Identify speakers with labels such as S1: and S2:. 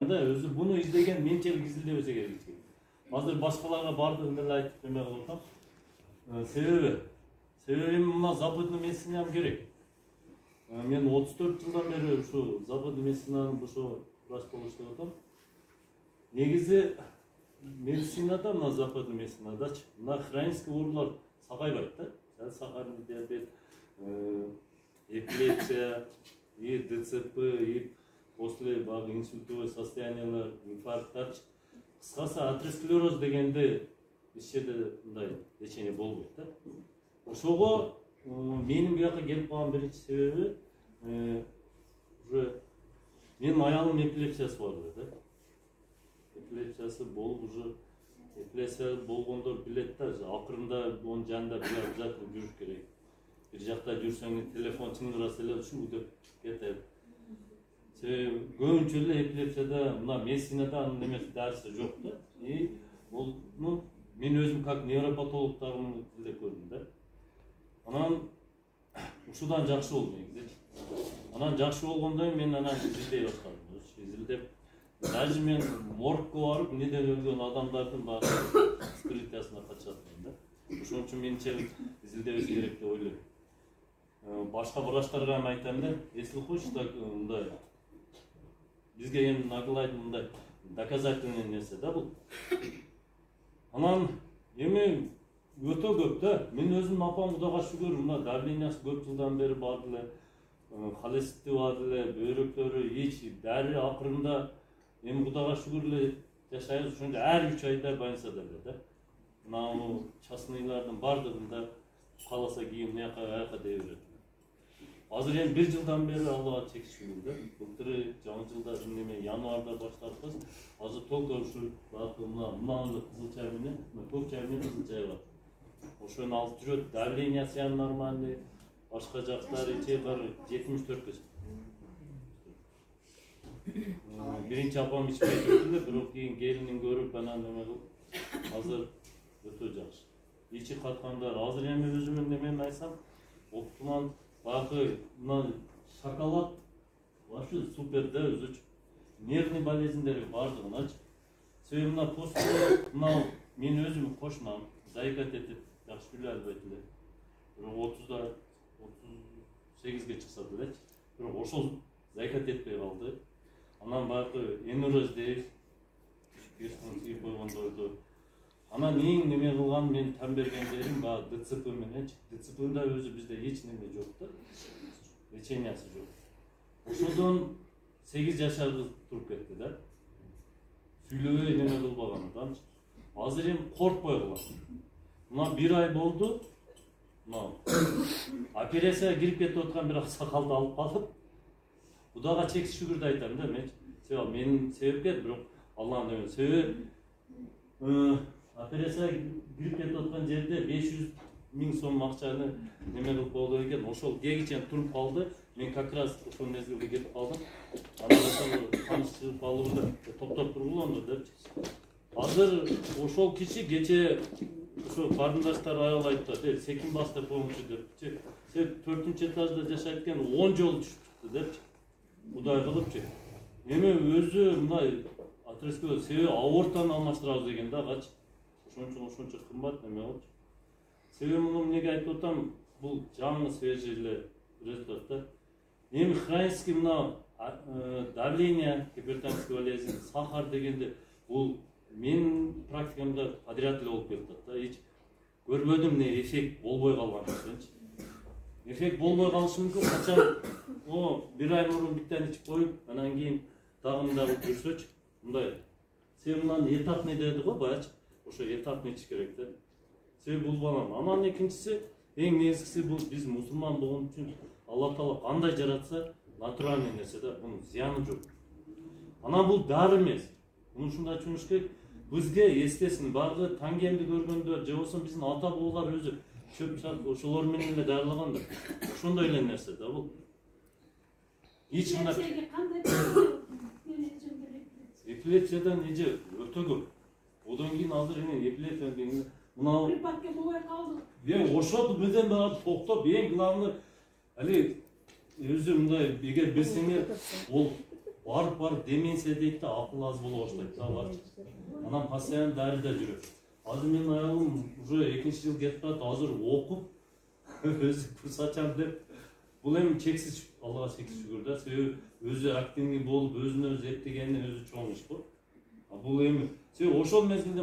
S1: Өзі бұны izlеген менчелік izlемесе керек. Азыр башкаларга бардыгын эле айтып эме кылып атам. Себеби мына западный медицинам керек. Мен 34 жылдан бери ушу западный медицинанын ошо врач болуп иштеп атам. Негизи медицинада, мына западный медицинадачы, мына хронический оорулар сагайбайт да. Сахарный диабет, эпилепсия, и ДЦП, и после инсультовое состояние, инфаркттар. Кыскасы атеросклероз дегенде эч жерде мындай лечение болбойт да. Ошого менин бияка келип калган биринчи себеби уже менин аялым эпилепсиясы бар да. Эпилепсиясы болуп уже эпилепсия болгондор билет да, акырында онун жанында бир обязательно жүрүш керек. Бир жакта жүрсөң телефон чыңгыраса эле ушул деп кетет. Көбүнчө эле эпилепсияда мына медицинада анын немеси дарысы жок да. И бул мен өзүм как невропатолог дагы эле көрдүм да. Анан ушудан жакшы болду негизи. Анан жакшы болгондон мен анан изилдей баштадым. Изилдеп даже мен моргко барып, неден өлгөн адамдардын баары скрытиясына катышатмын да. Ошон үчүн менче изилдебес керек деп ойлойм. Башка врачтарга айтам да, если хочешь так мындай бизге эми нагылайт мындай доказательный нерсе да бул. Анан эми өтө көп да. Мен өзүм апам Кудайга шүгүр, мына давлениясы көп жылдан бери бар эле, холестерини бар эле, бөйрөктөрү эч дары акырында эми Кудайга шүгүр эле жашайбыз. Ошондо ар 3 айда больницада эле да. Мына частныйлардын бардыгында кааласа кийин мыяка дей берет. Азыр эми 1 жылдан бери Аллага чек шүгүр да. Былтыр жаңы жылда неме январда баштадык. Азыр только ушу мына кызыл чай менен, көк чай менен кызыл чай бар. Ошону алып жүрөт, давлениясы нормальный, башка жактары бар 74 чыкты. Биринчи апам ичпей турду, бирок кийин келинин көрүп анан неме кылып, азыр өтө жакшы. Ичи каткандар, азыр эми өзүмдүн немени айтсам, оптуман багы мына шоколад вообще супер да өзүчү. Нервный болезньдери бардыгыначы. Себеби мына после мына мен өзүм кошунам, заикать этип жакшы биле албайт эле. Бирок 30да 38ге чыкса делечи. Бирок ошол заикать этпей калды. Анан баягы энурез дейт, кесин кийип койгондорду. Анан эң неме кылган мен тан бергендерим баягы ДЦП мененчи. ДЦПда өзү бизде эч неме жок да. Лечениясы жок. Ошодон 8 жашар кыз туруп кетти да. Сүйлөбөй неме кылбагандан. Азыр эми коркпой калат. Мына 1 ай болду. Мына операцияга кирип кетип аткан бир аксакалды алып калып, Кудайга чек шүгүрдү айтам да мен. Себеби менин себепкер, бирок Алланын эмеси. Себеби операцияга кирип кетип аткан жерде 500 000 сом акчаны неме кылып болду экен. Ошол кегичен туруп калды. Мен как раз ошол мезгилде кетип калдым. Анан таныш чыгып калды, токтоп тургула ондо деп. Азыр ошол киши кече ошо карындаштар аялайт да, секин бас деп коюңчу депчи. Сен 4-этажда жашайт экен, 10 жолу түшүп чыкты депчи. Кудай кылыпчы. Эми өзү мындай атеросклероз себеби аортаны алмаштырабыз деген да кач. Ошончо кымбат неме болчу. Себеби муну эмнеге айтып атам, бул жаңы свежий эле результат да. Эми хронический мына давление, гипертонический болезнь, сахар дегенде бул мен практикамда подряд эле болуп кетет да. Эч көрбөдүм эмне эффект болбой калган эсенчи. Эффект болбой калышы мүмкүн, качан 1 ай мурун биттен ичип коюп, анан кийин дагы мындай болуп жүрсөчү, мындай. Себеби мынаны этапный деди го баячы. Ошо этапный ичиш керек да. Себеби бул балам. Анан экинчиси, эң негизгиси бул биз мусулман болгон үчүн Алла Таала кандай жаратса, натуральный нерсе да, бунун зыяны жок. Анан бул дары эмес. Муну ушундай түшүнүш керек. Бизге естесин багы таңгемди көргөндөр, же болсо биздин ата бабалар өзү чөп чак ошолор менен эле дарылагандар. Ошондой эле нерсе да бул. Эч мына эпилепсиядан эже өтө көп. Одан кийин азыр эми эпилепсия деген мына припадка болбой калды. Ошол бизden баары токтоп, эң главный али өзү мындай эгер билсеңер, ол Barıp demense deydi de akıl az bolu başlaydı da var. Anam pasayan deride жүрөт. Azır benim ayağım уже 2-нче yıl кетти, азыр окуп өзү курс ачам деп. Бул эми чексиз Аллага чексиз шүгүр да. Себеби өзү активный болуп, өзүн өзү эптегенин өзү чоң иш го. Бул эми себеби ошол мезгилде